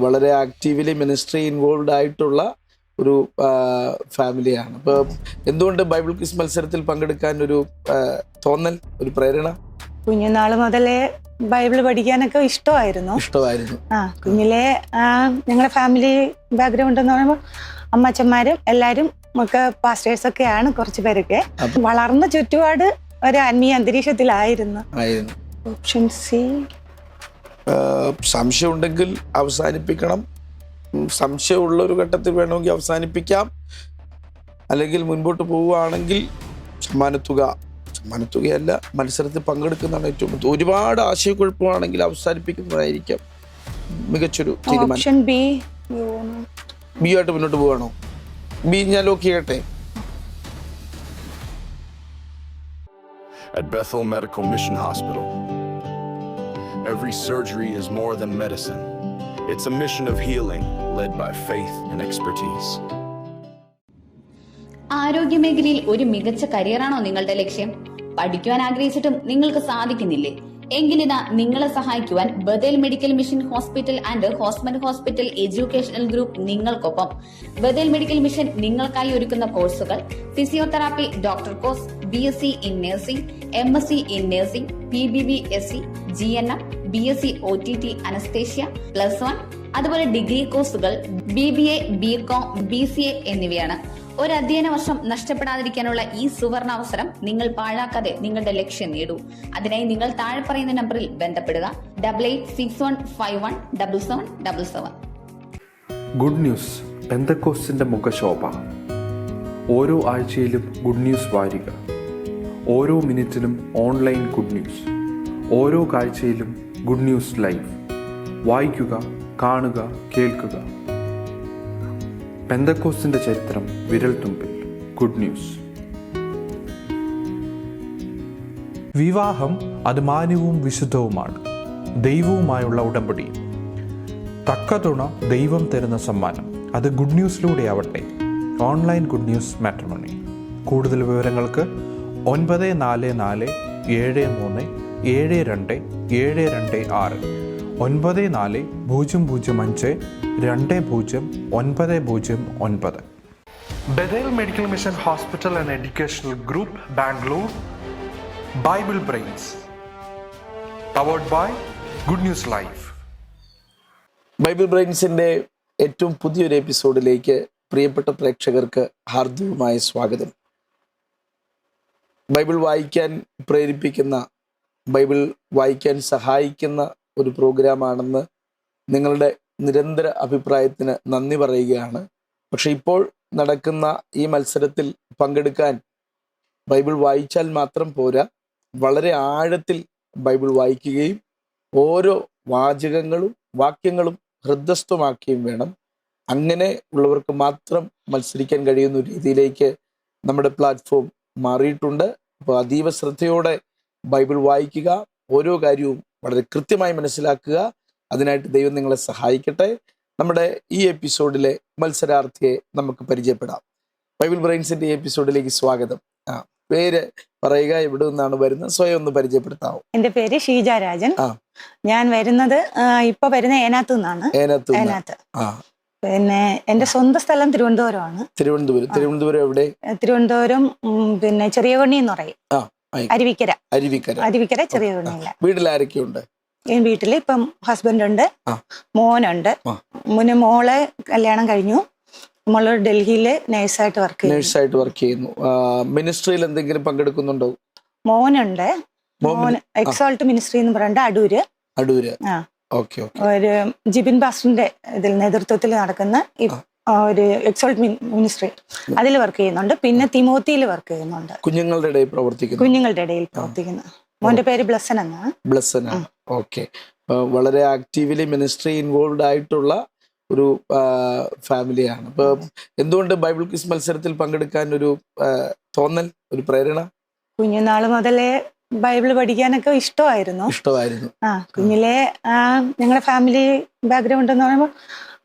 വളരെ actively ministry involve ആയിട്ടുള്ള ഒരു ഫാമിലിയാണ്. അപ്പോൾ എന്തുകൊണ്ട് ബൈബിൾ ക്വിസ് മത്സരത്തിൽ പങ്കെടുക്കാൻ ഒരു തോന്നൽ, ഒരു പ്രേരണ? കുഞ്ഞുനാൾ മുതലേ ബൈബിൾ പഠിക്കാനൊക്കെ ഇഷ്ടമായിരുന്നു. കുഞ്ഞിലെ ഞങ്ങളുടെ ഫാമിലി ബാക്ക്ഗ്രൗണ്ട് എന്ന് പറയുമ്പോൾ അമ്മച്ചന്മാരും എല്ലാവരും ഒക്കെ പാസ്റ്റേഴ്സ് ഒക്കെയാണ്, കുറച്ച് പേരൊക്കെ. വളർന്ന ചുറ്റുപാട് ഒരു ആത്മീയ അന്തരീക്ഷത്തിലായിരുന്നു. Option C. സംശയം ഉണ്ടെങ്കിൽ അവസാനിപ്പിക്കണം. സംശയമുള്ള ഒരു ഘട്ടത്തിൽ വേണമെങ്കിൽ അവസാനിപ്പിക്കാം, അല്ലെങ്കിൽ മുൻപോട്ട് പോവുകയാണെങ്കിൽ സമ്മാനത്തുകയല്ല, മത്സരത്തിൽ പങ്കെടുക്കുന്നതാണ് ഏറ്റവും. ഒരുപാട് ആശയക്കുഴപ്പമാണെങ്കിൽ അവസാനിപ്പിക്കുന്നതായിരിക്കാം മികച്ചൊരു തീരുമാനം. ബി ആയിട്ട് മുന്നോട്ട് പോവാണോ? ബി ഞാൻ ലോക്ക് ചെയ്യട്ടെ. At Bethel Medical Mission Hospital, every surgery is more than medicine. It's a mission of healing led by faith and expertise. ആരോഗ്യമേഖലയിൽ ഒരു മികച്ച കരിയറാണോ നിങ്ങളുടെ ലക്ഷ്യം? പഠിക്കുവാൻ ആഗ്രഹിച്ചിട്ടും നിങ്ങൾക്ക് സാധിക്കുന്നില്ലേ? എങ്കിലിതാ നിങ്ങളെ സഹായിക്കുവാൻ Bethel medical mission hospital and ഹോസ്മൻ ഹോസ്പിറ്റൽ എഡ്യൂക്കേഷണൽ ഗ്രൂപ്പ് നിങ്ങൾക്കൊപ്പം. ബഥേൽ മെഡിക്കൽ മിഷൻ നിങ്ങൾക്കായി ഒരുക്കുന്ന കോഴ്സുകൾ: physiotherapy doctor course, BSc in nursing, MSc in nursing, PBBSc, GNM, BSc OTT anaesthesia +1, അതുപോലെ ഡിഗ്രി കോഴ്സുകൾ BBA, BCom, BCA എന്നിവയാണ്. ഒരു അധ്യയന വർഷം നഷ്ടപ്പെടാതിരിക്കാനുള്ള ഈ സുവർണാവസരം നിങ്ങൾ പാഴാക്കാതെ നിങ്ങളുടെ ലക്ഷ്യം നേടൂ. അതിനായി നിങ്ങൾ താഴെ പറയുന്ന നമ്പറിൽ ബന്ധപ്പെടുക: 8861517777. ഗുഡ് ന്യൂസ് പെന്തക്കോസ്റ്റിന്റെ മുഖശോഭ. ഓരോ ആഴ്ചയിലും ഗുഡ് ന്യൂസ് വാരിക, ഓരോ മിനിറ്റിലും ഓൺലൈൻ ഗുഡ് ന്യൂസ്, ഓരോ കാഴ്ചയിലും ഗുഡ് ന്യൂസ് ലൈവ്. വായിക്കുക, കാണുക, കേൾക്കുക. പെന്തക്കോസ്റ്റിന്റെ ചരിത്രം വിരൽ തുമ്പിൽ. Good news. വിവാഹം അത് മാന്യവും വിശുദ്ധവുമാണ്, ദൈവവുമായുള്ള ഉടമ്പടി. തക്ക തുണ ദൈവം തരുന്ന സമ്മാനം. അത് ഗുഡ് ന്യൂസിലൂടെ ആവട്ടെ. Online good news matrimony. കൂടുതൽ വിവരങ്ങൾക്ക് 9473727226 9400520909. Bethel Medical Mission Hospital and Educational Group, Bangalore. Bible Brains, powered by Good News Live. Bible ബ്രെയിൻസിന്റെ ഏറ്റവും പുതിയൊരു എപ്പിസോഡിലേക്ക് പ്രിയപ്പെട്ട പ്രേക്ഷകർക്ക് ഹാർദവമായ സ്വാഗതം. ബൈബിൾ വായിക്കാൻ പ്രേരിപ്പിക്കുന്ന, ബൈബിൾ വായിക്കാൻ സഹായിക്കുന്ന ഒരു പ്രോഗ്രാമാണെന്ന് നിങ്ങളുടെ നിരന്തര അഭിപ്രായത്തിന് നന്ദി പറയുകയാണ്. പക്ഷെ ഇപ്പോൾ നടക്കുന്ന ഈ മത്സരത്തിൽ പങ്കെടുക്കാൻ ബൈബിൾ വായിച്ചാൽ മാത്രം പോരാ, വളരെ ആഴത്തിൽ ബൈബിൾ വായിക്കുകയും ഓരോ വാചകങ്ങളും വാക്യങ്ങളും ഹൃദയസ്ഥമാക്കുകയും വേണം. അങ്ങനെ ഉള്ളവർക്ക് മാത്രം മത്സരിക്കാൻ കഴിയുന്ന രീതിയിലേക്ക് നമ്മുടെ പ്ലാറ്റ്ഫോം മാറിയിട്ടുണ്ട്. അപ്പോൾ അതീവ ശ്രദ്ധയോടെ ബൈബിൾ വായിക്കുക, ഓരോ കാര്യവും വളരെ കൃത്യമായി മനസ്സിലാക്കുക. അതിനായിട്ട് ദൈവം നിങ്ങളെ സഹായിക്കട്ടെ. നമ്മുടെ ഈ എപ്പിസോഡിലെ മത്സരാർത്ഥിയെ നമുക്ക് പരിചയപ്പെടാം. ബൈബിൾ ബ്രെയിൻസിന്റെ ഈ എപ്പിസോഡിലേക്ക് സ്വാഗതം. പേര് പറയുക, എവിടെ നിന്നാണ് വരുന്നത്, സ്വയം ഒന്ന് പരിചയപ്പെടുത്താവോ? എന്റെ പേര് ഷീജ രാജൻ. ഞാൻ വരുന്നത് ഇപ്പൊ വരുന്ന ഏനാത്ത് നിന്നാണ്. ഏനാത്ത്. പിന്നെ എന്റെ സ്വന്തം സ്ഥലം തിരുവനന്തപുരമാണ്. തിരുവനന്തപുരം എവിടെ? തിരുവനന്തപുരം പിന്നെ ചെറിയകണ്ണി എന്ന് പറയും. അരുവിക്കര ചെറിയ കണ്ണിയില്ല. വീട്ടിൽ ആരൊക്കെയുണ്ട്? വീട്ടില് ഇപ്പം ഹസ്ബൻഡ് ഉണ്ട്, മോനുണ്ട്. മോളെ കല്യാണം കഴിഞ്ഞു. നമ്മള് ഡൽഹിയില് നേഴ്സായിട്ട് വർക്ക് ചെയ്യുന്നു. മിനിസ്ട്രിയിൽ എന്തെങ്കിലും പങ്കെടുക്കുന്നുണ്ടോ? മോനുണ്ട്. മോൻ എക്സോൾട്ട് മിനിസ്ട്രി എന്ന് പറഞ്ഞിട്ട് അടൂര്. ഒരു ജിബിൻ പാസ്റ്ററിന്റെ ഇതിൽ നേതൃത്വത്തിൽ നടക്കുന്ന ഒരു എക്സോൾട്ട് മിനിസ്ട്രി, അതിൽ വർക്ക് ചെയ്യുന്നുണ്ട്. പിന്നെ തിമോത്തിയിൽ വർക്ക് ചെയ്യുന്നുണ്ട്. കുഞ്ഞുങ്ങളുടെ ഇടയിൽ പ്രവർത്തിക്കുന്നു. മോന്റെ പേര് ബ്ലസ്സൻ എന്നാണ്. ഓക്കെ. വളരെ ആക്റ്റീവ്ലി മിനിസ്ട്രി ഇൻവോൾവ് ആയിട്ടുള്ള ഒരു ഫാമിലിയാണ്. അപ്പൊ എന്തുകൊണ്ട് ബൈബിൾ ക്വിസ് മത്സരത്തിൽ പങ്കെടുക്കാൻ ഒരു തോന്നൽ, ഒരു പ്രേരണ? കുഞ്ഞുനാൾ മുതലേ ബൈബിൾ പഠിക്കാനൊക്കെ ഇഷ്ടമായിരുന്നു. കുഞ്ഞിലെ ഞങ്ങളുടെ ഫാമിലി ബാക്ക്ഗ്രൗണ്ട് എന്ന് പറയുമ്പോൾ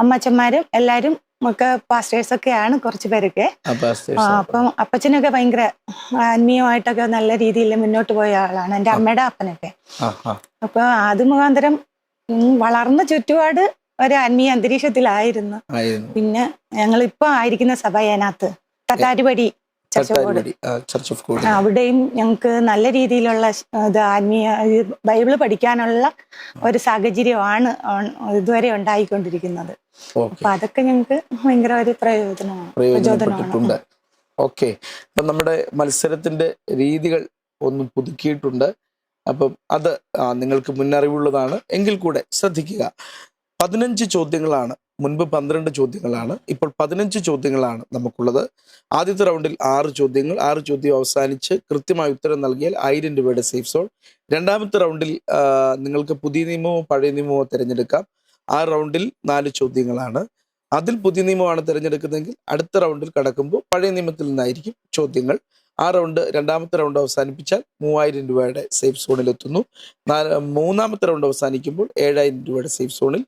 അമ്മച്ചന്മാരും എല്ലാരും ഒക്കെ പാസ്റ്റേഴ്സ് ഒക്കെയാണ്, കുറച്ച് പേരൊക്കെ. അപ്പം അപ്പച്ചനൊക്കെ ഭയങ്കര ആത്മീയമായിട്ടൊക്കെ നല്ല രീതിയിൽ മുന്നോട്ട് പോയ ആളാണ്, എൻ്റെ അമ്മയുടെ അപ്പനൊക്കെ. അപ്പൊ അത് മുഖാന്തരം വളർന്ന ചുറ്റുപാട് ഒരു ആത്മീയ അന്തരീക്ഷത്തിലായിരുന്നു. പിന്നെ ഞങ്ങൾ ഇപ്പൊ ആയിരിക്കുന്ന സഭ അതിനകത്ത് തട്ടാരുപടി ചർച്ച് ഓഫ് ഗോഡ്, അവിടെയും ഞങ്ങൾക്ക് നല്ല രീതിയിലുള്ള ഇത് ആത്മീയ ബൈബിള് പഠിക്കാനുള്ള ഒരു സാഹചര്യമാണ് ഇതുവരെ ഉണ്ടായിക്കൊണ്ടിരിക്കുന്നത്. അപ്പൊ അതൊക്കെ ഞങ്ങൾക്ക് ഭയങ്കര ഒരു പ്രയോജനപ്പെട്ടിട്ടുണ്ട്. ഓക്കെ, അപ്പൊ നമ്മുടെ മത്സരത്തിന്റെ രീതികൾ ഒന്ന് പുതുക്കിയിട്ടുണ്ട്. അപ്പം അത് നിങ്ങൾക്ക് മുന്നറിവുള്ളതാണ്. എങ്കിൽ കൂടെ ശ്രദ്ധിക്കുക, 15 ചോദ്യങ്ങളാണ്. മുൻപ് 12 ചോദ്യങ്ങളാണ്, ഇപ്പോൾ 15 ചോദ്യങ്ങളാണ് നമുക്കുള്ളത്. ആദ്യത്തെ റൗണ്ടിൽ 6 ചോദ്യങ്ങൾ. 6 ചോദ്യം അവസാനിച്ച് കൃത്യമായ ഉത്തരം നൽകിയാൽ 1000 രൂപയുടെ സേഫ് സോൺ. രണ്ടാമത്തെ റൗണ്ടിൽ നിങ്ങൾക്ക് പുതിയ നിയമമോ പഴയ നിയമമോ തിരഞ്ഞെടുക്കാം. ആ റൗണ്ടിൽ 4 ചോദ്യങ്ങളാണ്. അതിൽ പുതിയ നിയമമാണ് തിരഞ്ഞെടുക്കുന്നതെങ്കിൽ അടുത്ത റൗണ്ടിൽ കടക്കുമ്പോൾ പഴയ നിയമത്തിൽ നിന്നായിരിക്കും ചോദ്യങ്ങൾ. ആ റൗണ്ട്, രണ്ടാമത്തെ റൗണ്ട് അവസാനിപ്പിച്ചാൽ 3000 രൂപയുടെ സേഫ് സോണിൽ എത്തുന്നു. മൂന്നാമത്തെ റൗണ്ട് അവസാനിക്കുമ്പോൾ 7000 രൂപയുടെ സേഫ് സോണിൽ,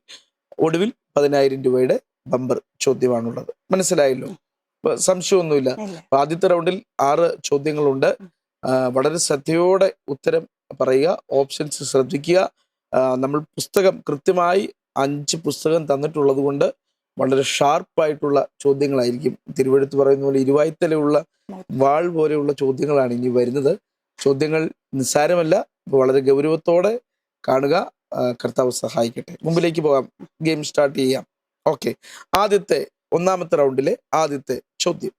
ഒടുവിൽ 10000 രൂപയുടെ ബമ്പർ ചോദ്യമാണുള്ളത്. മനസ്സിലായല്ലോ? സംശയമൊന്നുമില്ല. ആദ്യത്തെ റൗണ്ടിൽ 6 ചോദ്യങ്ങളുണ്ട്. വളരെ ശ്രദ്ധയോടെ ഉത്തരം പറയുക, ഓപ്ഷൻസ് ശ്രദ്ധിക്കുക. നമ്മൾ പുസ്തകം കൃത്യമായി 5 പുസ്തകം തന്നിട്ടുള്ളത് കൊണ്ട് വളരെ ഷാർപ്പായിട്ടുള്ള ചോദ്യങ്ങളായിരിക്കും. തിരുവെഴുത്ത് പറയുന്ന പോലെ ഇരുവായ്ത്തലയുള്ള വാൾ പോലെയുള്ള ചോദ്യങ്ങളാണ് ഇനി വരുന്നത്. ചോദ്യങ്ങൾ നിസ്സാരമല്ല, വളരെ ഗൗരവത്തോടെ കാണുക. കർത്താവ് സഹായിക്കട്ടെ. മുമ്പിലേക്ക് പോകാം, ഗെയിം സ്റ്റാർട്ട് ചെയ്യാം. ഓക്കെ, ഒന്നാമത്തെ റൗണ്ടിലെ ആദ്യത്തെ ചോദ്യം: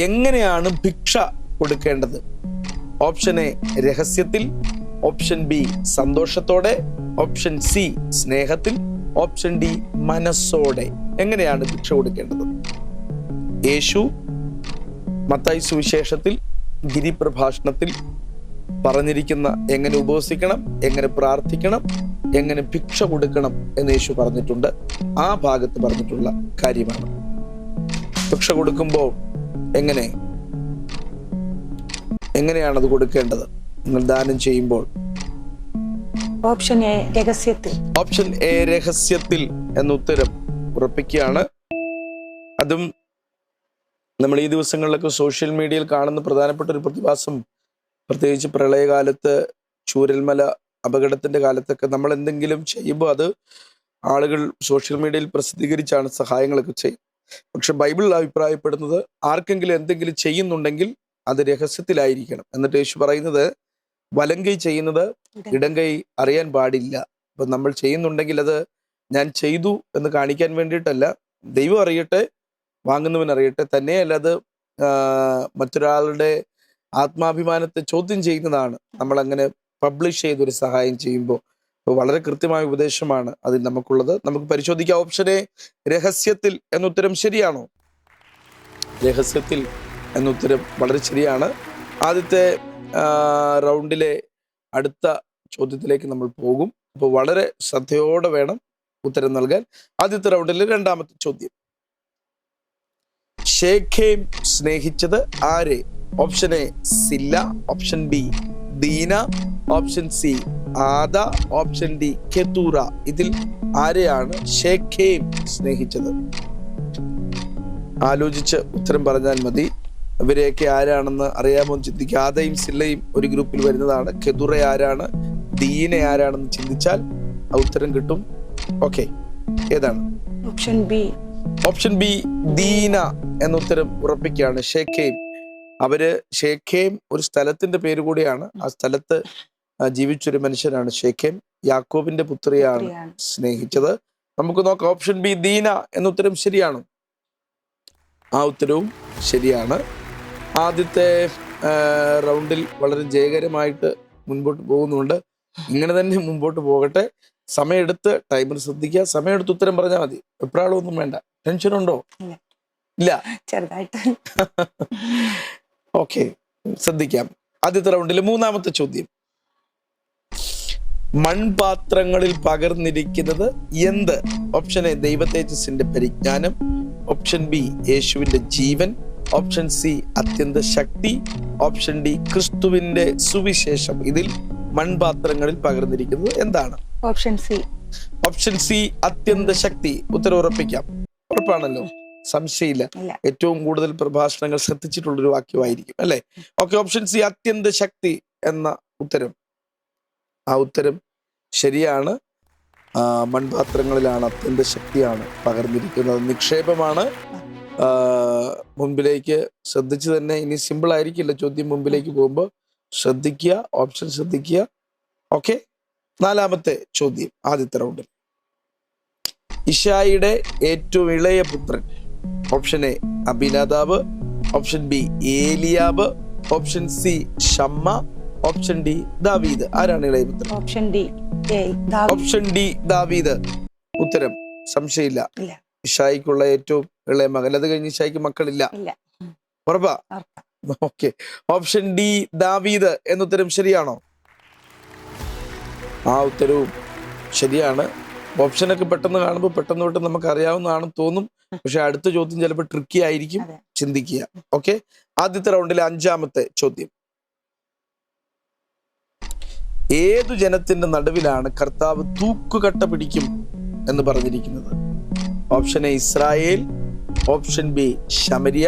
എങ്ങനെയാണ് ഭിക്ഷ കൊടുക്കേണ്ടത്? ഓപ്ഷൻ എ രഹസ്യത്തിൽ, ഓപ്ഷൻ ബി സന്തോഷത്തോടെ, ഓപ്ഷൻ സി സ്നേഹത്തിൽ, ഓപ്ഷൻ ഡി മനസ്സോടെ. എങ്ങനെയാണ് ഭിക്ഷ കൊടുക്കേണ്ടത്? യേശു മത്തായി സുവിശേഷത്തിൽ ഗിരിപ്രഭാഷണത്തിൽ പറഞ്ഞിരിക്കുന്ന എങ്ങനെ ഉപവസിക്കണം, എങ്ങനെ പ്രാർത്ഥിക്കണം, എങ്ങനെ ഭിക്ഷ കൊടുക്കണം എന്ന് യേശു പറഞ്ഞിട്ടുണ്ട്. ആ ഭാഗത്ത് പറഞ്ഞിട്ടുള്ള കാര്യമാണ്. ഭിക്ഷ കൊടുക്കുമ്പോൾ എങ്ങനെയാണ് അത് കൊടുക്കേണ്ടത്? നിങ്ങൾ ദാനം ചെയ്യുമ്പോൾ ഓപ്ഷൻ എ രഹസ്യത്തിൽ. ഓപ്ഷൻ എ രഹസ്യത്തിൽ എന്ന ഉത്തരം ഉറപ്പിക്കുകയാണ്. അതും നമ്മൾ ഈ ദിവസങ്ങളിലൊക്കെ സോഷ്യൽ മീഡിയയിൽ കാണുന്ന പ്രധാനപ്പെട്ട ഒരു പ്രതിഭാസം, പ്രത്യേകിച്ച് പ്രളയകാലത്ത്, ചൂരൽമല അപകടത്തിന്റെ കാലത്തൊക്കെ നമ്മൾ എന്തെങ്കിലും ചെയ്യുമ്പോൾ അത് ആളുകൾ സോഷ്യൽ മീഡിയയിൽ പ്രസിദ്ധീകരിച്ചാണ് സഹായങ്ങളൊക്കെ ചെയ്യും. പക്ഷെ ബൈബിൾ അഭിപ്രായപ്പെടുന്നത് ആർക്കെങ്കിലും എന്തെങ്കിലും ചെയ്യുന്നുണ്ടെങ്കിൽ അത് രഹസ്യത്തിലായിരിക്കണം. എന്നിട്ട് യേശു പറയുന്നത് വലങ്കൈ ചെയ്യുന്നത് ഇടങ്കൈ അറിയാൻ പാടില്ല. അപ്പൊ നമ്മൾ ചെയ്യുന്നുണ്ടെങ്കിൽ അത് ഞാൻ ചെയ്തു എന്ന് കാണിക്കാൻ വേണ്ടിയിട്ടല്ല, ദൈവം അറിയട്ടെ, വാങ്ങുന്നവൻ അറിയട്ടെ. തന്നെയല്ല അത് മറ്റൊരാളുടെ ആത്മാഭിമാനത്തെ ചോദ്യം ചെയ്യുന്നതാണ് നമ്മൾ അങ്ങനെ പബ്ലിഷ് ചെയ്തൊരു സഹായം ചെയ്യുമ്പോൾ. അപ്പോൾ വളരെ കൃത്യമായ ഉപദേശമാണ് അതിൽ നമുക്കുള്ളത്. നമുക്ക് പരിശോധിക്കാം. ഓപ്ഷൻ എ രഹസ്യത്തിൽ എന്നുത്തരം ശരിയാണോ? രഹസ്യത്തിൽ എന്നുത്തരം വളരെ ശരിയാണ്. ആദ്യത്തെ റൗണ്ടിലെ അടുത്ത ചോദ്യത്തിലേക്ക് നമ്മൾ പോകും. അപ്പോൾ വളരെ ശ്രദ്ധയോടെ വേണം ഉത്തരം നൽകാൻ. ആദ്യത്തെ റൗണ്ടിലെ രണ്ടാമത്തെ ചോദ്യം: ശേഖേം സ്നേഹിച്ചത് ആരെ? Option A സില്ല, option B Deena, option C ആദ, ഓപ്ഷൻ ഡി കെതൂറ. ഇതിൽ ആരെയാണ് ശേഖേം സ്നേഹിച്ചത്? ആലോചിച്ച് ഉത്തരം പറഞ്ഞാൽ മതി. ഇവരെയൊക്കെ ആരാണെന്ന് അറിയാമോ ചിന്തിക്കുക. ആദയും സില്ലയും ഒരു ഗ്രൂപ്പിൽ വരുന്നതാണ്. കെതൂറ ആരാണ്, ദീന ആരാണെന്ന് ചിന്തിച്ചാൽ ആ ഉത്തരം കിട്ടും. ഓക്കെ, ഏതാണ്? Option B. ഓപ്ഷൻ ബി ദീന എന്ന ഉത്തരം ഉറപ്പിക്കുകയാണ്. ഷേഖേം. അവര് ഷേഖേം ഒരു സ്ഥലത്തിന്റെ പേര് കൂടിയാണ്. ആ സ്ഥലത്ത് ജീവിച്ചൊരു മനുഷ്യനാണ് ഷേഖേം. യാക്കോബിന്റെ പുത്രിയാണ് സ്നേഹിച്ചത്. നമുക്ക് നോക്കാം. ഓപ്ഷൻ ബി ദീന എന്ന ഉത്തരം ശരിയാണോ? ആ ഉത്തരവും ശരിയാണ്. ആദ്യത്തെ റൗണ്ടിൽ വളരെ ജയകരമായിട്ട് മുൻപോട്ട് പോകുന്നുണ്ട്. ഇങ്ങനെ തന്നെ മുമ്പോട്ട് പോകട്ടെ. സമയമെടുത്ത് ടൈമർ ശ്രദ്ധിക്കുക. സമയമെടുത്ത് ഉത്തരം പറഞ്ഞാൽ മതി. എപ്പോഴാളൊന്നും വേണ്ട. ടെൻഷനുണ്ടോ? ഇല്ല, ചെറുതായിട്ട്. ഓക്കെ, ശ്രദ്ധിക്കാം. ആദ്യത്തെ റൗണ്ടിലെ മൂന്നാമത്തെ ചോദ്യം: മൺപാത്രങ്ങളിൽ പകർന്നിരിക്കുന്നത് എന്ത്? ഓപ്ഷൻ എ ദൈവതേജസ്സിന്റെ പരിജ്ഞാനം, ഓപ്ഷൻ ബി യേശുവിന്റെ ജീവൻ, ഓപ്ഷൻ സി അത്യന്ത ശക്തി, ഓപ്ഷൻ ഡി ക്രിസ്തുവിന്റെ സുവിശേഷം. ഇതിൽ മൺപാത്രങ്ങളിൽ പകർന്നിരിക്കുന്നത് എന്താണ്? Option C. ഓപ്ഷൻ സി അത്യന്ത ശക്തി. ഉത്തരം ഉറപ്പിക്കാം. ഉറപ്പാണല്ലോ, സംശയമില്ല. ഏറ്റവും കൂടുതൽ പ്രഭാഷണങ്ങൾ ശ്രദ്ധിച്ചിട്ടുള്ളൊരു വാക്യമായിരിക്കും അല്ലെ? ഓക്കെ, ഓപ്ഷൻ സി അത്യന്ത ശക്തി എന്ന ഉത്തരം, ആ ഉത്തരം ശരിയാണ്. മൺപാത്രങ്ങളിലാണ്, അത്യന്ത ശക്തിയാണ് പകർന്നിരിക്കുന്നത്, നിക്ഷേപമാണ്. മുൻപിലേക്ക് ശ്രദ്ധിച്ച് തന്നെ, ഇനി സിമ്പിൾ ആയിരിക്കില്ല ചോദ്യം, മുമ്പിലേക്ക് പോകുമ്പോൾ ശ്രദ്ധിക്കുക, ഓപ്ഷൻ ശ്രദ്ധിക്കുക. ഓക്കെ, 4ാമത്തെ ചോദ്യം ആദ്യത്തെ റൗണ്ടിൽ. ഇശായിയുടെ ഏറ്റവും ഇളയ പുത്രൻ. Option A Abinadab, option B Eliab, option C Shammah, option D ദാവീദ്. ആരാണ് ഇളയ പുത്രൻ? ഓപ്ഷൻ ഡി ഓപ്ഷൻ ഡി ദാവീദ്. ഉത്തരം സംശയമില്ല. ഇല്ല. ഇശായിക്കുള്ള ഏറ്റവും ഇളയ മകൻ. അത് കഴിഞ്ഞ് ഇശായിക്ക് മക്കളില്ല. ഉറപ്പാ? ഓക്കെ, ഓപ്ഷൻ ഡി ദാവീദ് എന്നുത്തരം ശരിയാണോ? ആ ഉത്തരവും ശരിയാണ്. ഓപ്ഷനൊക്കെ പെട്ടെന്ന് കാണുമ്പോൾ പെട്ടെന്ന് നമുക്ക് അറിയാവുന്നതാണെന്ന് തോന്നും. പക്ഷെ അടുത്ത ചോദ്യം ചിലപ്പോൾ ട്രിക്കി ആയിരിക്കും, ചിന്തിക്കുക. ഓക്കെ, ആദ്യത്തെ റൗണ്ടിലെ 5ാമത്തെ ചോദ്യം. ഏതു ജനത്തിന്റെ നടുവിലാണ് കർത്താവ് തൂക്കുകട്ട പിടിക്കും എന്ന് പറഞ്ഞിരിക്കുന്നത്? Option A Israel, option B Samaria,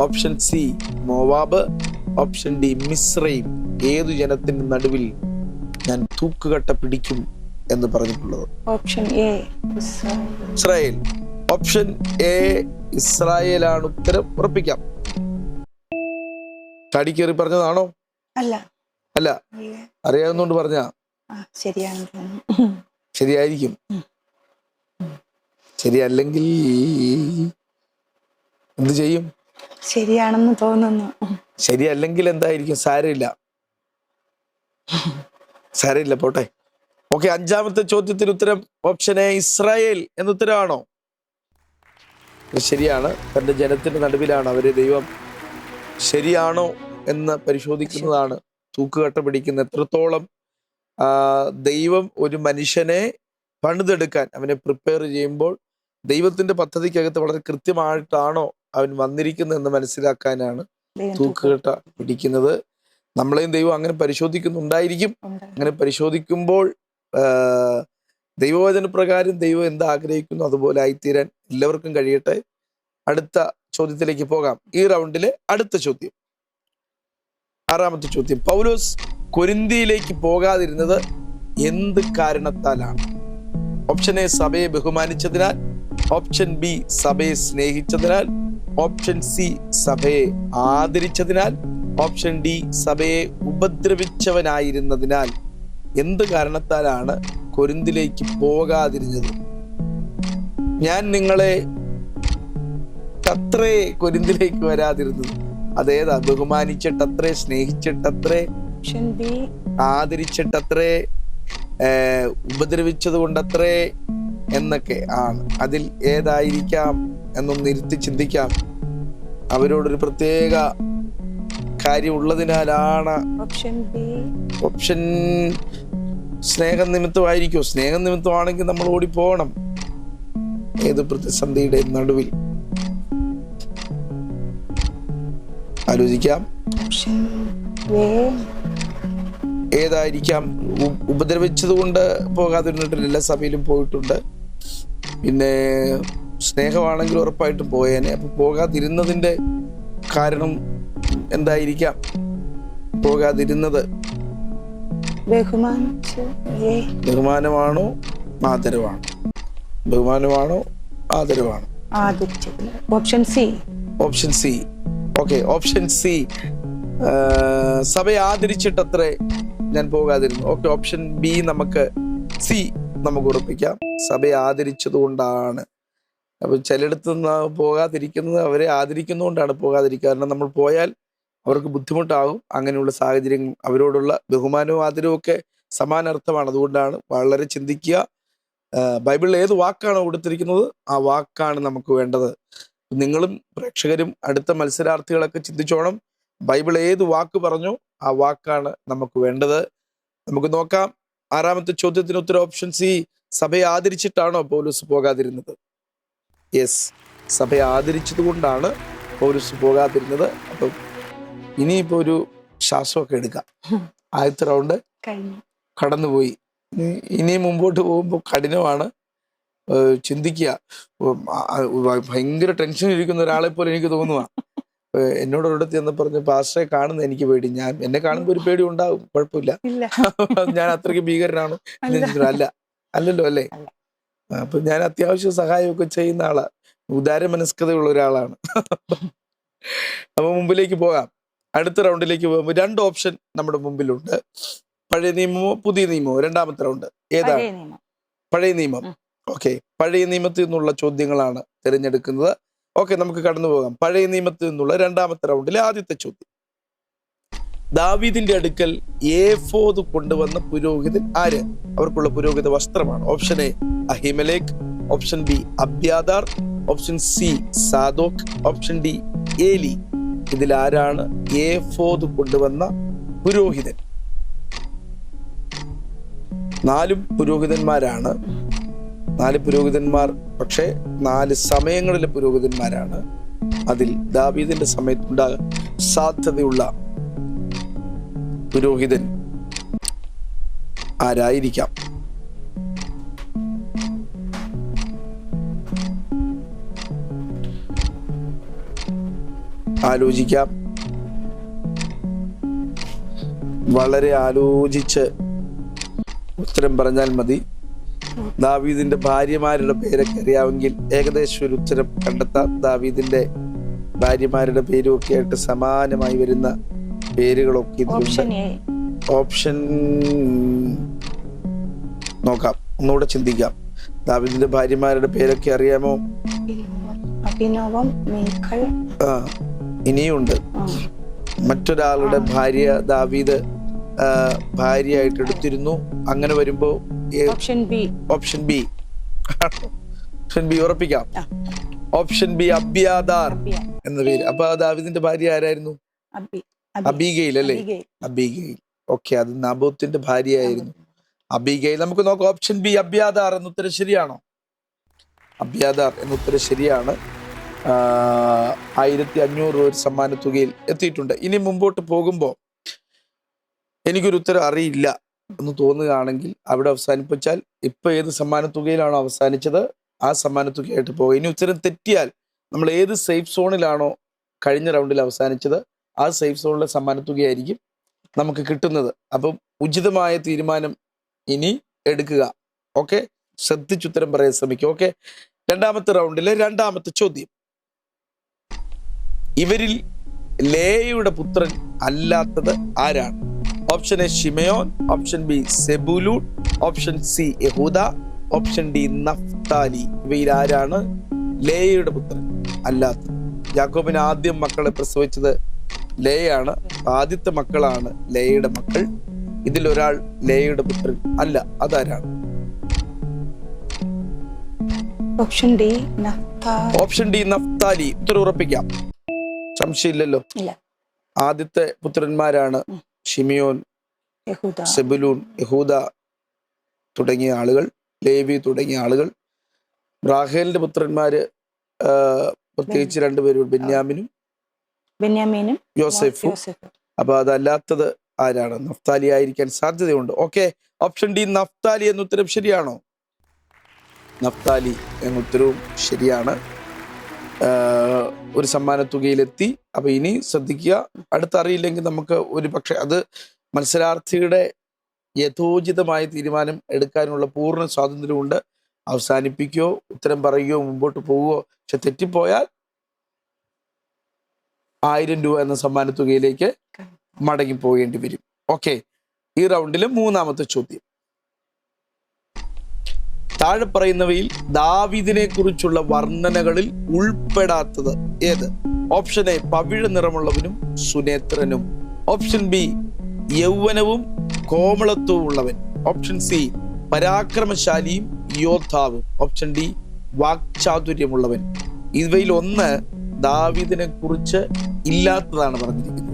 option C Moab, option D Mizraim. ഏതു ജനത്തിന്റെ നടുവിൽ ഞാൻ തൂക്കുകട്ട പിടിക്കും എന്ന് പറഞ്ഞിട്ടുള്ളത്? Option A Israel. Option A ഇസ്രായേലാണ് ഉത്തരം. ഉറപ്പിക്കാം. ചാടിക്കേറി പറഞ്ഞതാണോ? അല്ല. അല്ല, അറിയാവുന്നോണ്ട് പറഞ്ഞ ശരിയായിരിക്കും. ശരിയല്ലെങ്കിൽ എന്ത് ചെയ്യും? ശരിയാണെന്ന് തോന്നുന്നു. ശരിയല്ലെങ്കിൽ എന്തായിരിക്കും? സാരമില്ല, പോട്ടെ. ഓക്കെ, 5ാമത്തെ ചോദ്യത്തിന് ഉത്തരം ഓപ്ഷൻ എ ഇസ്രായേൽ എന്നുത്തരമാണോ? ശരിയാണ്. തന്റെ ജനത്തിന്റെ നടുവിലാണ് അവരെ ദൈവം. ശരിയാണോ എന്ന് പരിശോധിക്കുന്നതാണ് തൂക്കുകട്ട പിടിക്കുന്ന. എത്രത്തോളം ദൈവം ഒരു മനുഷ്യനെ പണിതെടുക്കാൻ അവനെ പ്രിപ്പയർ ചെയ്യുമ്പോൾ ദൈവത്തിന്റെ പദ്ധതിക്കകത്ത് വളരെ കൃത്യമായിട്ടാണോ അവൻ വന്നിരിക്കുന്നത് എന്ന് മനസ്സിലാക്കാനാണ് തൂക്കുകട്ട പിടിക്കുന്നത്. നമ്മളെയും ദൈവം അങ്ങനെ പരിശോധിക്കുന്നുണ്ടായിരിക്കും. അങ്ങനെ പരിശോധിക്കുമ്പോൾ ദൈവവചന പ്രകാരം ദൈവം എന്താ ആഗ്രഹിക്കുന്നു അതുപോലെ ആയിത്തീരാൻ എല്ലാവർക്കും കഴിയട്ടെ. അടുത്ത ചോദ്യത്തിലേക്ക് പോകാം. ഈ റൗണ്ടിലെ അടുത്ത ചോദ്യം, 6ാമത്തെ ചോദ്യം. പൗലോസ് കൊരിന്തിയിലേക്ക് പോകാതിരുന്നത് എന്ത് കാരണത്താലാണ്? ഓപ്ഷൻ എ സഭയെ ബഹുമാനിച്ചതിനാൽ, ഓപ്ഷൻ ബി സഭയെ സ്നേഹിച്ചതിനാൽ, ഓപ്ഷൻ സി സഭയെ ആദരിച്ചതിനാൽ, ഓപ്ഷൻ ഡി സഭയെ ഉപദ്രവിച്ചവനായിരുന്നതിനാൽ. എന്ത് കാരണത്താലാണ് കൊരിന്തിലേക്ക് പോകാതിരുന്നത്? ഞാൻ നിങ്ങളെ അത്രേ കൊരിന്തിലേക്ക് വരാതിരുന്നത് അതേതാ? ബഹുമാനിച്ചിട്ടത്രേ, സ്നേഹിച്ചിട്ടത്രേ, ആദരിച്ചിട്ടത്രേ, ഉപദ്രവിച്ചത് കൊണ്ടത്രേ എന്നൊക്കെ ആണ്. അതിൽ ഏതായിരിക്കാം എന്നൊന്ന് ഇരുത്തി ചിന്തിക്കാം. അവരോടൊരു പ്രത്യേക കാര്യം ഉള്ളതിനാലാണ്. ഓപ്ഷൻ സ്നേഹം നിമിത്തമായിരിക്കോ? സ്നേഹം നിമിത്തമാണെങ്കിൽ നമ്മൾ ഓടിപ്പോകണം ഏത് പ്രതിസന്ധിയുടെ നടുവിൽ. ആലോചിക്കാം. ഏതായിരിക്കാം? ഉപദ്രവിച്ചത് കൊണ്ട് പോകാതിരുന്നിട്ടില്ല, എല്ലാ സഭയിലും പോയിട്ടുണ്ട്. പിന്നെ സ്നേഹമാണെങ്കിൽ ഉറപ്പായിട്ടും പോയേനെ. അപ്പൊ പോകാതിരുന്നതിന്റെ കാരണം എന്തായിരിക്കാം? പോകാതിരുന്നത് ബഹുമാനമാണോ ആദരവാണോ? ബഹുമാനമാണോ ആദരവാണോ? Option C. Option C. Okay, option C. സഭയെ ആദരിച്ചിട്ടത്രേ ഞാൻ പോകാതിരുന്നു. ഓക്കെ, ഓപ്ഷൻ ബി നമുക്ക് സി നമുക്ക് ഉറപ്പിക്കാം. സഭയെ ആദരിച്ചത് കൊണ്ടാണ്. അപ്പൊ ചിലയിടത്ത് നിന്ന് പോകാതിരിക്കുന്നത് അവരെ ആദരിക്കുന്നതുകൊണ്ടാണ് പോകാതിരിക്കുക. കാരണം നമ്മൾ പോയാൽ അവർക്ക് ബുദ്ധിമുട്ടാകും. അങ്ങനെയുള്ള സാഹചര്യങ്ങൾ, അവരോടുള്ള ബഹുമാനവും ആദരവും ഒക്കെ സമാനാർത്ഥമാണ്. അതുകൊണ്ടാണ് വളരെ ചിന്തിക്കുക. ബൈബിളിൽ ഏത് വാക്കാണോ കൊടുത്തിരിക്കുന്നത് ആ വാക്കാണ് നമുക്ക് വേണ്ടത്. നിങ്ങളും പ്രേക്ഷകരും അടുത്ത മത്സരാർത്ഥികളൊക്കെ ചിന്തിച്ചോണം. ബൈബിൾ ഏത് വാക്ക് പറഞ്ഞോ ആ വാക്കാണ് നമുക്ക് വേണ്ടത്. നമുക്ക് നോക്കാം. 6ാമത്തെ ചോദ്യത്തിന് ഉത്തരം ഓപ്ഷൻ സി. സഭയെ ആദരിച്ചിട്ടാണോ പൗലോസ് പോകാതിരുന്നത്? യെസ്, സഭയെ ആദരിച്ചത് കൊണ്ടാണ് പൗലോസ് പോകാതിരുന്നത്. അപ്പം ഇനിയിപ്പോ ഒരു ശ്വാസമൊക്കെ എടുക്കാം. ആദ്യത്തെ റൗണ്ട് കടന്നുപോയി. ഇനി മുമ്പോട്ട് പോകുമ്പോൾ കഠിനമാണ്. ചിന്തിക്കുക. ഭയങ്കര ടെൻഷൻ ഇരിക്കുന്ന ഒരാളെ പോലെ എനിക്ക് തോന്നുക. എന്നോട് ഒരിടത്ത് എന്ന് പറഞ്ഞ് പാസ്റ്ററെ കാണുന്ന എനിക്ക് പേടി. എന്നെ കാണുമ്പോൾ ഒരു പേടി ഉണ്ടാവും, കുഴപ്പമില്ല. ഞാൻ അത്രയ്ക്ക് ഭീകരനാണോ? അല്ല അല്ലല്ലോ അല്ലേ? അപ്പൊ ഞാൻ അത്യാവശ്യം സഹായമൊക്കെ ചെയ്യുന്ന ആളാണ്, ഉദാരമനസ്കതയുള്ള ഒരാളാണ്. അപ്പൊ മുമ്പിലേക്ക് പോകാം. അടുത്ത റൗണ്ടിലേക്ക് പോകുമ്പോൾ 2 ഓപ്ഷൻ നമ്മുടെ മുമ്പിലുണ്ട്. പഴയ നിയമമോ പുതിയ നിയമമോ? രണ്ടാമത്തെ റൗണ്ട് ഏതാണ്? പഴയ നിയമം. ഓക്കെ, പഴയ നിയമത്തിൽ നിന്നുള്ള ചോദ്യങ്ങളാണ് തിരഞ്ഞെടുക്കുന്നത്. ഓക്കെ, നമുക്ക് കടന്നു പോകാം. പഴയ നിയമത്തിൽ നിന്നുള്ള രണ്ടാമത്തെ റൗണ്ടിലെ ആദ്യത്തെ ചോദ്യം. ദാവീദിന്റെ അടുക്കൽ ഏഫോദ് കൊണ്ടുവന്ന പുരോഹിതൻ ആര്? അവർക്കുള്ള പുരോഹിത വസ്ത്രമാണ്. Option A Ahimelech, option B Abiathar, option C Zadok, option D Eli. ഇതിൽ ആരാണ് ഏഫോദ് കൊണ്ടുവന്ന പുരോഹിതൻ? 4 പുരോഹിതന്മാരാണ്. 4 പുരോഹിതന്മാർ, പക്ഷേ 4 സമയങ്ങളിലെ പുരോഹിതന്മാരാണ്. അതിൽ ദാവീദിന്റെ സമയത്തുണ്ടാകാൻ സാധ്യതയുള്ള പുരോഹിതൻ ആരായിരിക്കാം? ആലോചിക്കാം, വളരെ ആലോചിച്ച് ഉത്തരം പറഞ്ഞാൽ മതി. ദാവീദിന്റെ ഭാര്യമാരുടെ പേരൊക്കെ അറിയാമെങ്കിൽ ഏകദേശം ഒരു ഉത്തരം കണ്ടെത്താം. ദാവീദിന്റെ ഭാര്യമാരുടെ പേരും ഒക്കെ ആയിട്ട് സമാനമായി വരുന്ന പേരുകളൊക്കെ ഇതിലുണ്ട്. ഓപ്ഷൻ നോക്കാം, ഒന്നുകൂടെ ചിന്തിക്കാം. ദാവീദിന്റെ ഭാര്യമാരുടെ പേരൊക്കെ അറിയാമോ? ഇനിയുണ്ട്. മറ്റൊരാളുടെ ഭാര്യ ദാവീദ് ഭാര്യയായിട്ട് എടുത്തിരുന്നു. അങ്ങനെ വരുമ്പോ ഓപ്ഷൻ ബി ഉറപ്പിക്കാം. ഓപ്ഷൻ ബി അബ്യാദാർ എന്ന പേര്. അപ്പൊ ദാവീദിന്റെ ഭാര്യ ആരായിരുന്നു? അബീഗയിൽ അല്ലേ? അബീഗയിൽ. ഓക്കെ, അത് നാബോത്തിന്റെ ഭാര്യയായിരുന്നു അബീഗയിൽ. നമുക്ക് നോക്കാം. ഓപ്ഷൻ ബി അബ്യാദാർ എന്ന ഉത്തരം ശരിയാണോ? അബ്യാദാർ എന്ന ഉത്തരം ശരിയാണ്. 1500 രൂപ സമ്മാന തുകയിൽ എത്തിയിട്ടുണ്ട്. ഇനി മുമ്പോട്ട് പോകുമ്പോൾ എനിക്കൊരു ഉത്തരം അറിയില്ല എന്ന് തോന്നുകയാണെങ്കിൽ അവിടെ അവസാനിപ്പിച്ചാൽ, ഇപ്പൊ ഏത് സമ്മാന തുകയിലാണോ അവസാനിച്ചത് ആ സമ്മാന തുകയായിട്ട് പോകുക. ഇനി ഉത്തരം തെറ്റിയാൽ നമ്മൾ ഏത് സേഫ് സോണിലാണോ കഴിഞ്ഞ റൗണ്ടിൽ അവസാനിച്ചത് ആ സേഫ് സോണിലെ സമ്മാന തുകയായിരിക്കും നമുക്ക് കിട്ടുന്നത്. അപ്പം ഉചിതമായ തീരുമാനം ഇനി എടുക്കുക. ഓക്കെ, ശ്രദ്ധിച്ചുത്തരം പറയാൻ ശ്രമിക്കുക. ഓക്കെ, രണ്ടാമത്തെ റൗണ്ടിലെ രണ്ടാമത്തെ ചോദ്യം. ഇവരിൽ ലേയുടെ പുത്രൻ അല്ലാത്തത് ആരാണ്? Option A Shimayon, option B Zebulun, option C യഹൂദ, ഓപ്ഷൻ ഡി നഫ്താലി. ഇവയിൽ ആരാണ് ലേയുടെ പുത്രൻ അല്ലാത്തത്? യാക്കോബിന് ആദ്യം മക്കളെ പ്രസവിച്ചത് ലേയാണ്. ആദ്യത്തെ മക്കളാണ് ലേയുടെ മക്കൾ. ഇതിലൊരാൾ ലേയുടെ പുത്രൻ അല്ല. അതാരാണ്? Option D Naphtali. ഉത്തരം ഉറപ്പിക്കാം, സംശയമില്ലല്ലോ. ആദ്യത്തെ പുത്രന്മാരാണ് ഷിമിയോൻ, സെബുലൂൺ, യഹൂദ തുടങ്ങിയ ആളുകൾ, ലേവി തുടങ്ങിയ ആളുകൾ. റാഹേലിന്റെ പുത്രന്മാര് പ്രത്യേകിച്ച് 2 പേരും, ബെന്യാമീനും യോസെഫും. അപ്പൊ അതല്ലാത്തത് ആരാണ്? നഫ്താലി ആയിരിക്കാൻ സാധ്യതയുണ്ട്. ഓക്കെ, ഓപ്ഷൻ ഡി നഫ്താലി എന്ന ഉത്തരം ശരിയാണോ? നഫ്താലി എന്ന ഉത്തരവും ശരിയാണ്. ഒരു സമ്മാന തുകയിലെത്തി. അപ്പൊ ഇനി ശ്രദ്ധിക്കുക, അടുത്തറിയില്ലെങ്കിൽ നമുക്ക് ഒരു പക്ഷെ അത് മത്സരാർത്ഥിയുടെ യഥോചിതമായ തീരുമാനം എടുക്കാനുള്ള പൂർണ്ണ സ്വാതന്ത്ര്യമുണ്ട്. അവസാനിപ്പിക്കുകയോ ഉത്തരം പറയുകയോ മുമ്പോട്ട് പോവുകയോ. പക്ഷെ തെറ്റിപ്പോയാൽ 1000 രൂപ എന്ന സമ്മാന തുകയിലേക്ക് മടങ്ങി പോകേണ്ടി വരും. ഓക്കെ, ഈ റൗണ്ടിലെ മൂന്നാമത്തെ ചോദ്യം. താഴെ പറയുന്നവയിൽ ദാവീദിനെ കുറിച്ചുള്ള വർണ്ണനകളിൽ ഉൾപ്പെടാത്തത് ഏത്? ഓപ്ഷൻ എ പവിഴ നിറമുള്ളവനും സുനേത്രനും, ഓപ്ഷൻ ബി യൗവനവും കോമളത്വവും ഉള്ളവൻ, ഓപ്ഷൻ സി പരാക്രമശാലിയും യോദ്ധാവും, ഓപ്ഷൻ ഡി വാക്ചാതുര്യമുള്ളവൻ. ഇവയിൽ ഒന്ന് ദാവീദിനെ കുറിച്ച് ഇല്ലാത്തതാണ് പറഞ്ഞിരിക്കുന്നത്.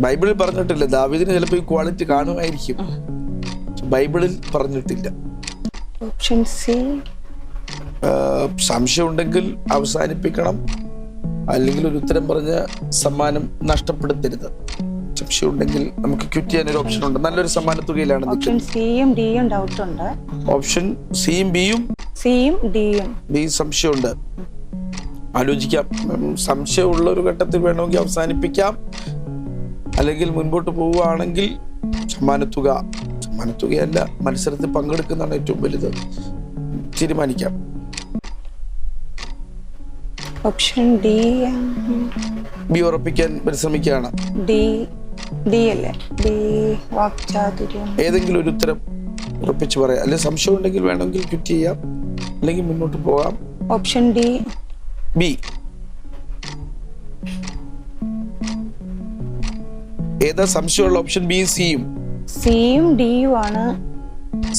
ബൈബിളിൽ പറഞ്ഞിട്ടില്ല. ദാവീദിന് ചിലപ്പോൾ ഈ ക്വാളിറ്റി കാണുമായിരിക്കും, ബൈബിളിൽ പറഞ്ഞിട്ടില്ല. Option C. സംശയം ഉണ്ടെങ്കിൽ അവസാനിപ്പിക്കണം, അല്ലെങ്കിൽ ഒരു ഉത്തരം പറഞ്ഞ സമ്മാനം നഷ്ടപ്പെടുത്തരുത്. സംശയം ഉണ്ടെങ്കിൽ നമുക്ക് ക്വിറ്റ് ചെയ്യാൻ ഒരു ഓപ്ഷൻ ഉണ്ട്. നല്ലൊരു സമ്മാന തുകയിലാണ്. ഓപ്ഷൻ സിയും ഡിയും ഡൗട്ട് ഉണ്ട്. ഓപ്ഷൻ സിയും ബിയും ബി സംശയമുണ്ട്. ആലോചിക്കാം. സംശയമുള്ള ഒരു ഘട്ടത്തിൽ വേണമെങ്കിൽ അവസാനിപ്പിക്കാം, അല്ലെങ്കിൽ മുൻപോട്ട് പോവുകയാണെങ്കിൽ സമ്മാന തുക സമ്മാനത്തുകയല്ല, മത്സരത്തിൽ പങ്കെടുക്കുന്നതാണ് ഏറ്റവും വലുത്. തീരുമാനിക്കാം. Option D. ബി ഉറപ്പിക്കാൻ പരിശ്രമിക്കുകയാണ്. ഡി അല്ലേ? ഡി വാക്ചാതുര്യം. ഏതെങ്കിലും ഒരു ഉത്തരം ഉറപ്പിച്ച് പറയാം. അല്ലെങ്കിൽ സംശയം ഉണ്ടെങ്കിൽ വേണമെങ്കിൽ ക്വിറ്റ് ചെയ്യാം, അല്ലെങ്കിൽ മുന്നോട്ട് പോകാം. Option D. ബി. ഏതാ സംശയമുള്ള ഓപ്ഷൻ? ബിയും സിയും. സിയും ഡിയും ആണ്.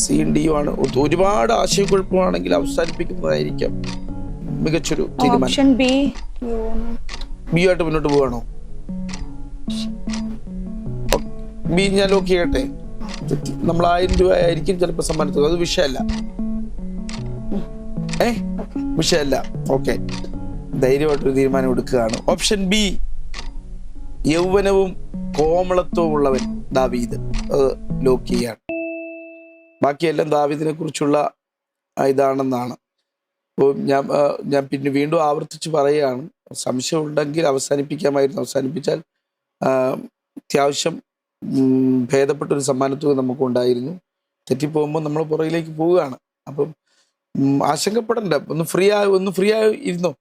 സിയും ഡിയും ആണ്. ഒരുപാട് ആശയക്കുഴപ്പമാണെങ്കിൽ അവസാനിപ്പിക്കുന്നതായിരിക്കാം മികച്ചൊരു തീരുമാനം. Option B. ബി ആയിട്ട് മുന്നോട്ട് പോവാണോ? ബി ഞാൻ ലോക്ക് ചെയ്യട്ടെ. നമ്മൾ 1000 രൂപ ആയിരിക്കും ചിലപ്പോൾ സമ്മാനത്തുക. അത് വിഷയമല്ല, വിഷയമല്ല. ഓക്കെ, ധൈര്യമായിട്ടൊരു തീരുമാനം എടുക്കുകയാണ്. ഓപ്ഷൻ ബി, യൗവനവും കോമളത്വവും ഉള്ളവൻ ദാവീദ്. അത് ലോക്ക് ചെയ്യാണ്. ബാക്കിയെല്ലാം ദാവീദിനെ കുറിച്ചുള്ള ഇതാണെന്നാണ്. അപ്പോൾ ഞാൻ പിന്നെ വീണ്ടും ആവർത്തിച്ച് പറയുകയാണ്, സംശയം ഉണ്ടെങ്കിൽ അവസാനിപ്പിക്കാമായിരുന്നു. അവസാനിപ്പിച്ചാൽ അത്യാവശ്യം ഭേദപ്പെട്ടൊരു സമ്മാനത്തുക നമുക്ക് ഉണ്ടായിരുന്നു. തെറ്റിപ്പോകുമ്പോൾ നമ്മൾ പുറകിലേക്ക് പോവുകയാണ്. അപ്പം ആശങ്കപ്പെടണ്ട. ഒന്ന് ഫ്രീ ആയി ഇരുന്നോ.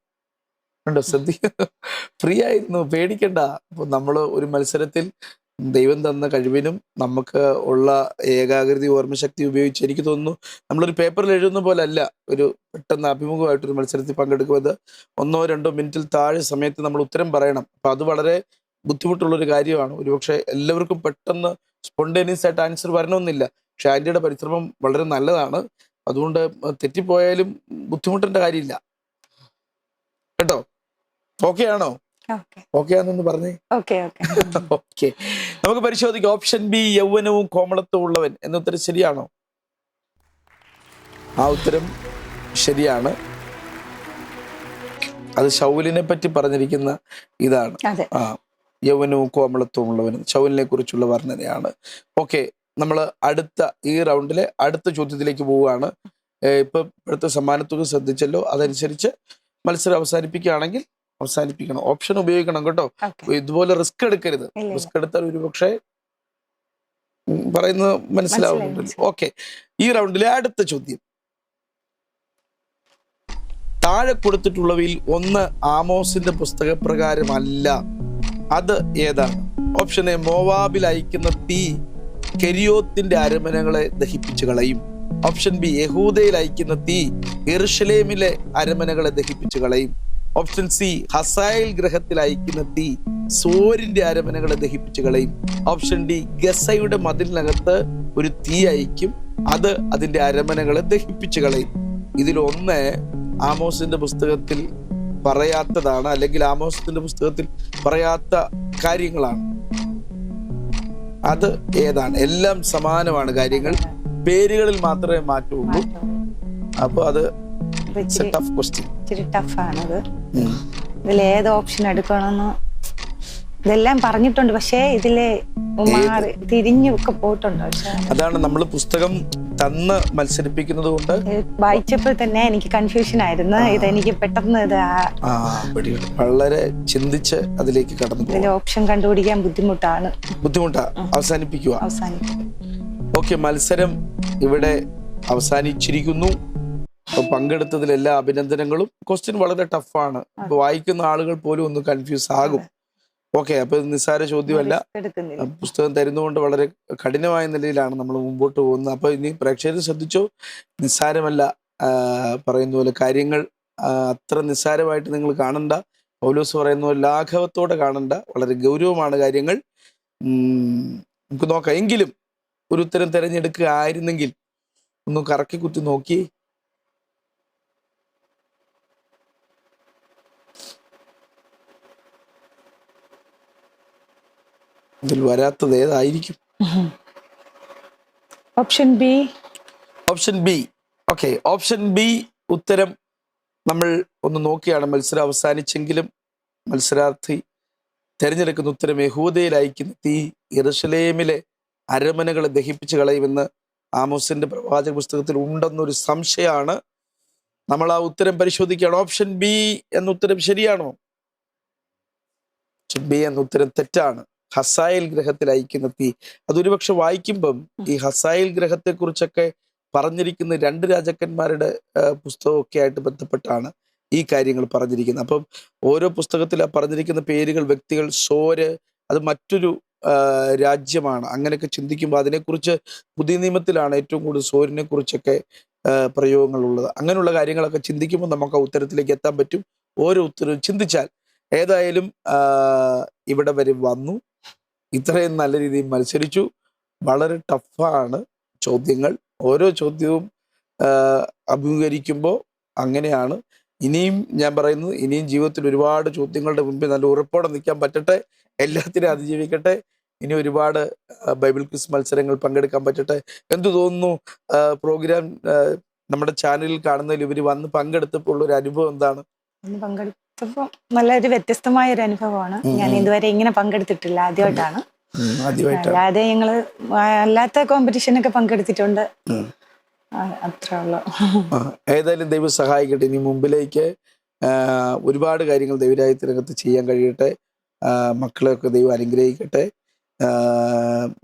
ഉണ്ടോ? ശ്രദ്ധിക്കുക, ഫ്രീ ആയിരുന്നു, പേടിക്കണ്ട. അപ്പോൾ നമ്മൾ ഒരു മത്സരത്തിൽ ദൈവം തന്ന കഴിവിനും നമുക്ക് ഉള്ള ഏകാഗ്രത, ഓർമ്മശക്തി ഉപയോഗിച്ച് എനിക്ക് തോന്നുന്നു നമ്മളൊരു പേപ്പറിൽ എഴുതുന്ന പോലെ അല്ല ഒരു പെട്ടെന്ന് അഭിമുഖമായിട്ടൊരു മത്സരത്തിൽ പങ്കെടുക്കുന്നത്. 1-2 മിനിറ്റിൽ താഴെ സമയത്ത് നമ്മൾ ഉത്തരം പറയണം. അപ്പം അത് വളരെ ബുദ്ധിമുട്ടുള്ളൊരു കാര്യമാണ്. ഒരുപക്ഷെ എല്ലാവർക്കും പെട്ടെന്ന് സ്പോണ്ടേനിയസ് ആയിട്ട് ആൻസർ വരണമെന്നില്ല. പക്ഷെ ആൻറ്റിയുടെ പരിശ്രമം വളരെ നല്ലതാണ്. അതുകൊണ്ട് തെറ്റിപ്പോയാലും ബുദ്ധിമുട്ടേണ്ട കാര്യമില്ല കേട്ടോ. ഓക്കെ ആണോ? ഓക്കെ ആണെന്ന് പറഞ്ഞേ. ഓക്കെ, നമുക്ക് പരിശോധിക്കാം. ഓപ്ഷൻ ബി, യൗവനവും കോമളത്വവും ഉള്ളവൻ എന്ന ഉത്തരം ശരിയാണോ? ആ ഉത്തരം ശരിയാണ്. അത് ശൗലിനെ പറ്റി പറഞ്ഞിരിക്കുന്ന ഇതാണ്. യൗവനവും കോമളത്വവും ഉള്ളവൻ ശൗലിനെ കുറിച്ചുള്ള വർണ്ണനയാണ്. ഓക്കെ, നമ്മൾ ഈ റൗണ്ടിലെ അടുത്ത ചോദ്യത്തിലേക്ക് പോവുകയാണ്. ഇപ്പൊ ഇപ്പോഴത്തെ സമ്മാനത്തുക ശ്രദ്ധിച്ചല്ലോ. അതനുസരിച്ച് മത്സരം അവസാനിപ്പിക്കുകയാണെങ്കിൽ അവസാനിപ്പിക്കണം. ഓപ്ഷൻ ഉപയോഗിക്കണം കേട്ടോ. ഇതുപോലെ റിസ്ക് എടുക്കരുത്. റിസ്ക് എടുത്താൽ ഒരുപക്ഷെ പറയുന്നത് മനസ്സിലാവുന്നുണ്ടല്ലോ. ഓക്കെ, ഈ റൗണ്ടിലെ അടുത്ത ചോദ്യം. താഴെ കൊടുത്തിട്ടുള്ളവയിൽ ഒന്ന് ആമോസിന്റെ പുസ്തകപ്രകാരമല്ല. അത് ഏതാണ്? ഓപ്ഷൻ എ, മോവാബിൽ അയക്കുന്ന തീ കെരിയോത്തിന്റെ അരമനകളെ ദഹിപ്പിച്ചു കളയും. ഓപ്ഷൻ ബി, യഹൂദയിൽ അയക്കുന്ന തീ യെരുശലേമിലെ അരമനകളെ ദഹിപ്പിച്ചു കളയും. ഓപ്ഷൻ സി, ഹസായേൽ ഗ്രഹത്തിൽ അയക്കുന്ന തീ സോരിന്റെ അരമനകളെ ദഹിപ്പിച്ചു കളയും. ഓപ്ഷൻ ഡി, ഗസയുടെ മതിലിനകത്ത് ഒരു തീ അയക്കും, അത് അതിന്റെ അരമനകളെ ദഹിപ്പിച്ചു കളയും. ഇതിലൊന്ന് ആമോസിന്റെ പുസ്തകത്തിൽ പറയാത്തതാണ്, അല്ലെങ്കിൽ ആമോസിന്റെ പുസ്തകത്തിൽ പറയാത്ത കാര്യങ്ങളാണ്. അത് ഏതാണ്? എല്ലാം സമാനമാണ് കാര്യങ്ങൾ, പേരുകളിൽ മാത്രമേ മാറ്റമുള്ളൂ. അപ്പൊ അത് ടഫ് ക്വസ്റ്റ്യൻ. ഇച്ചിരി ടഫാണത്. ഇതിൽ ഏത് ഓപ്ഷൻ എടുക്കണമെന്ന് ഇതെല്ലാം പറഞ്ഞിട്ടുണ്ട്. പക്ഷേ ഇതില് മാറി തിരിഞ്ഞൊക്കെ പോയിട്ടുണ്ട്. അതാണ് നമ്മൾ പുസ്തകം തന്ന് മത്സരിപ്പിക്കുന്നത് കൊണ്ട് വായിച്ചപ്പോൾ തന്നെ എനിക്ക് കൺഫ്യൂഷൻ ആയിരുന്നു. ഇതെനിക്ക് പെട്ടെന്ന് വളരെ ചിന്തിച്ച് അതിലേക്ക് കടന്നു. ഇതിൽ ഓപ്ഷൻ കണ്ടുപിടിക്കാൻ ബുദ്ധിമുട്ടാ. അവസാനിപ്പിക്കുക. ഓക്കെ, മത്സരം ഇവിടെ അവസാനിച്ചിരിക്കുന്നു. പങ്കെടുത്തതിൽ എല്ലാ അഭിനന്ദനങ്ങളും. ക്വസ്റ്റ്യൻ വളരെ ടഫാണ്. ഇപ്പൊ വായിക്കുന്ന ആളുകൾ പോലും ഒന്ന് കൺഫ്യൂസ് ആകും. ഓക്കെ, അപ്പൊ നിസ്സാര ചോദ്യമല്ല. പുസ്തകം തരുന്നതുകൊണ്ട് വളരെ കഠിനമായ നിലയിലാണ് നമ്മൾ മുമ്പോട്ട് പോകുന്നത്. അപ്പൊ ഇനി പ്രേക്ഷകർ ശ്രദ്ധിച്ചോ, നിസ്സാരമല്ല. പറയുന്ന പോലെ കാര്യങ്ങൾ അത്ര നിസ്സാരമായിട്ട് നിങ്ങൾ കാണണ്ട. പൗലോസ് പറയുന്ന പോലെ ലാഘവത്തോടെ കാണണ്ട. വളരെ ഗൗരവമാണ് കാര്യങ്ങൾ. നമുക്ക് നോക്കാം. എങ്കിലും ഒരു ഉത്തരം തിരഞ്ഞെടുക്കുക ആയിരുന്നെങ്കിൽ ഒന്ന് കറക്കി കുത്തി നോക്കി. ഇതിൽ വരാത്തത് ഏതായിരിക്കും? Option B. Okay, option B ഉത്തരം നമ്മൾ ഒന്ന് നോക്കിയാണ്. മത്സരം അവസാനിച്ചെങ്കിലും മത്സരാർത്ഥി തിരഞ്ഞെടുക്കുന്ന ഉത്തരം യഹൂദയിൽ അയക്കുന്ന തീ യെരുശലേമിലെ അരമനകളെ ദഹിപ്പിച്ച് കളയുമെന്ന് ആമോസിന്റെ പ്രവാചക പുസ്തകത്തിൽ ഉണ്ടെന്നൊരു സംശയമാണ്. നമ്മൾ ആ ഉത്തരം പരിശോധിക്കുകയാണ്. ഓപ്ഷൻ ബി എന്ന ഉത്തരം ശരിയാണോ? ഓപ്ഷൻ ബി എന്ന ഉത്തരം തെറ്റാണ്. ഹസായേൽ ഗ്രഹത്തിൽ അയക്കുന്ന തീ. അതൊരുപക്ഷെ വായിക്കുമ്പം ഈ ഹസായേൽ ഗ്രഹത്തെക്കുറിച്ചൊക്കെ പറഞ്ഞിരിക്കുന്ന 2 രാജാക്കന്മാരുടെ പുസ്തകമൊക്കെ ആയിട്ട് ബന്ധപ്പെട്ടാണ് ഈ കാര്യങ്ങൾ പറഞ്ഞിരിക്കുന്നത്. അപ്പം ഓരോ പുസ്തകത്തിൽ പറഞ്ഞിരിക്കുന്ന പേരുകൾ, വ്യക്തികൾ, സോര് അത് മറ്റൊരു രാജ്യമാണ്. അങ്ങനെയൊക്കെ ചിന്തിക്കുമ്പോൾ അതിനെക്കുറിച്ച് പുതിയ നിയമത്തിലാണ് ഏറ്റവും കൂടുതൽ സോരിനെ കുറിച്ചൊക്കെ പ്രയോഗങ്ങളുള്ളത്. അങ്ങനെയുള്ള കാര്യങ്ങളൊക്കെ ചിന്തിക്കുമ്പോൾ നമുക്ക് ആ ഉത്തരത്തിലേക്ക് എത്താൻ പറ്റും. ഓരോ ഉത്തരവും ചിന്തിച്ചാൽ. ഏതായാലും ഇവിടെ വരെ വന്നു, ഇത്രയും നല്ല രീതിയിൽ മത്സരിച്ചു. വളരെ ടഫാണ് ചോദ്യങ്ങൾ. ഓരോ ചോദ്യവും അഭിമുഖീകരിക്കുമ്പോൾ അങ്ങനെയാണ്. ഇനിയും ഞാൻ പറയുന്നത്, ഇനിയും ജീവിതത്തിൽ ഒരുപാട് ചോദ്യങ്ങളുടെ മുമ്പിൽ നല്ല ഉറപ്പോടെ നിൽക്കാൻ പറ്റട്ടെ. എല്ലാത്തിനും അതിജീവിക്കട്ടെ. ഇനി ഒരുപാട് ബൈബിൾ ക്വിസ് മത്സരങ്ങൾ പങ്കെടുക്കാൻ പറ്റട്ടെ. എന്തു തോന്നുന്നു പ്രോഗ്രാം നമ്മുടെ ചാനലിൽ കാണുന്നതിൽ ഇവർ വന്ന് പങ്കെടുത്തപ്പോൾ ഉള്ള ഒരു അനുഭവം എന്താണ്? പങ്കെടുത്തപ്പോൾ നല്ലൊരു വ്യത്യസ്തമായ ഒരു അനുഭവമാണ്. ഞാൻ ഇതുവരെ ഇങ്ങനെ പങ്കെടുത്തിട്ടില്ല, ആദ്യമായിട്ടാണ്. അല്ലാതെ ഞങ്ങള് അല്ലാത്ത കോമ്പറ്റീഷനൊക്കെ പങ്കെടുത്തിട്ടുണ്ട്, അത്രേ ഉള്ളൂ. ഏതായാലും ദൈവം സഹായിക്കട്ടെ. ഇനി മുമ്പിലേക്ക് ഒരുപാട് കാര്യങ്ങൾ ദൈവരാജ്യത്തിനകത്ത് ചെയ്യാൻ കഴിയട്ടെ. മക്കളെയൊക്കെ ദൈവം അനുഗ്രഹിക്കട്ടെ.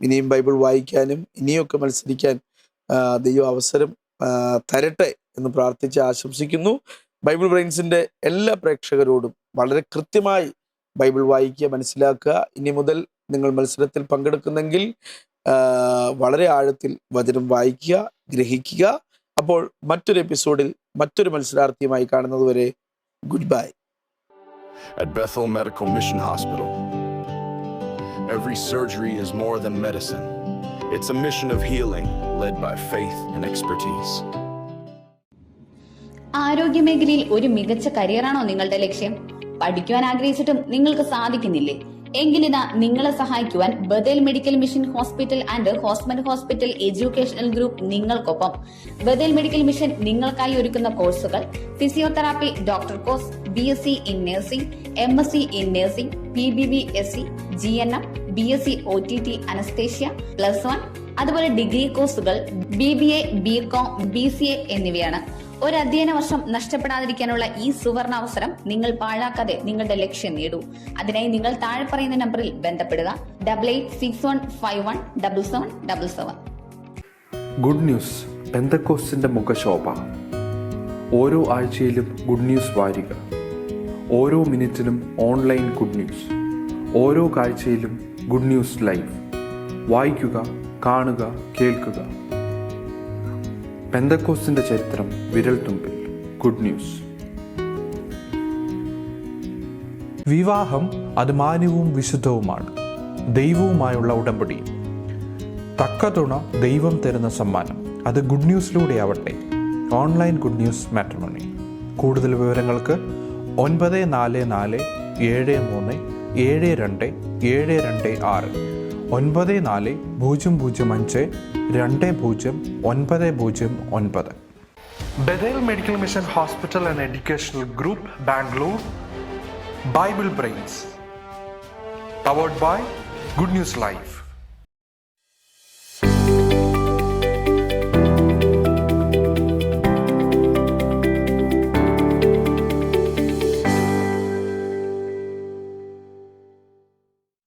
ഇനിയും ബൈബിൾ വായിക്കാനും ഇനിയൊക്കെ മത്സരിക്കാൻ ദൈവം അവസരം തരട്ടെ എന്ന് പ്രാർത്ഥിച്ച് ആശംസിക്കുന്നു. ബൈബിൾ ബ്രെയിൻസിന്റെ എല്ലാ പ്രേക്ഷകരോടും വളരെ കൃത്യമായി ബൈബിൾ വായിക്കുക, മനസ്സിലാക്കുക. ഇനി മുതൽ നിങ്ങൾ മത്സരത്തിൽ പങ്കെടുക്കുന്നെങ്കിൽ വളരെ ആഴത്തിൽ വചനം വായിക്കുക, ഗ്രഹിക്കുക. അപ്പോൾ മറ്റൊരു എപ്പിസോഡിൽ മറ്റൊരു മത്സരാർത്ഥിയുമായി കാണുന്നതുവരെ goodbye. At Bethel Medical Mission Hospital, every surgery is more than medicine. It's a mission of healing led by faith and expertise. ആരോഗ്യമേഖലയിൽ ഒരു മികച്ച കരിയറാണോ നിങ്ങളുടെ ലക്ഷ്യം? പഠിക്കുവാൻ ആഗ്രഹിച്ചിട്ടും നിങ്ങൾക്ക് സാധിക്കുന്നില്ലേ? എങ്കിലിതാ നിങ്ങളെ സഹായിക്കുവാൻ Bethel medical mission hospital and ഹോസ്മൻ ഹോസ്പിറ്റൽ എഡ്യൂക്കേഷണൽ ഗ്രൂപ്പ് നിങ്ങൾക്കൊപ്പം. ബദേൽ മെഡിക്കൽ മിഷൻ നിങ്ങൾക്കായി ഒരുക്കുന്ന കോഴ്സുകൾ: physiotherapy doctor course, BSc in nursing, MSc in nursing, PBBSc, GNM, BSc OTT anaesthesia +1, അതുപോലെ ഡിഗ്രി കോഴ്സുകൾ BBA, BCom, BCA എന്നിവയാണ്. ഒരു അധ്യയന വർഷം നഷ്ടപ്പെടാതിരിക്കാനുള്ള ഈ സുവർണ അവസരം നിങ്ങൾ പാഴാക്കാതെ നിങ്ങളുടെ ലക്ഷ്യം നേടൂ. അതിനായി നിങ്ങൾ താഴെ പറയുന്ന നമ്പറിൽ ബന്ധപ്പെടുക: 8861517777. ഗുഡ് ന്യൂസ് പെന്തക്കോസ്റ്റിന്റെ മുഖശോഭ. ഓരോ ആഴ്ചയിലും ഗുഡ് ന്യൂസ് വാരിക, ഓരോ മിനിറ്റിലും ഓൺലൈൻ ഗുഡ് ന്യൂസ്, ഓരോ കാഴ്ചയിലും ഗുഡ് ന്യൂസ് ലൈവ്. വായിക്കുക, കാണുക, കേൾക്കുക. പെന്തക്കോസ്റ്റിന്റെ ചരിത്രം വിരൽത്തുമ്പിൽ. Good news. വിവാഹം അത് മാന്യവും വിശുദ്ധവുമാണ്, ദൈവവുമായുള്ള ഉടമ്പടി. തക്ക തുണ ദൈവം തരുന്ന സമ്മാനം. അത് ഗുഡ് ന്യൂസിലൂടെ ആവട്ടെ. Online good news matrimony. കൂടുതൽ വിവരങ്ങൾക്ക് 9473727226 94005209. Bethel Medical Mission Hospital and Educational Group, Bangalore. Bible Brains. Powered by Good News Live.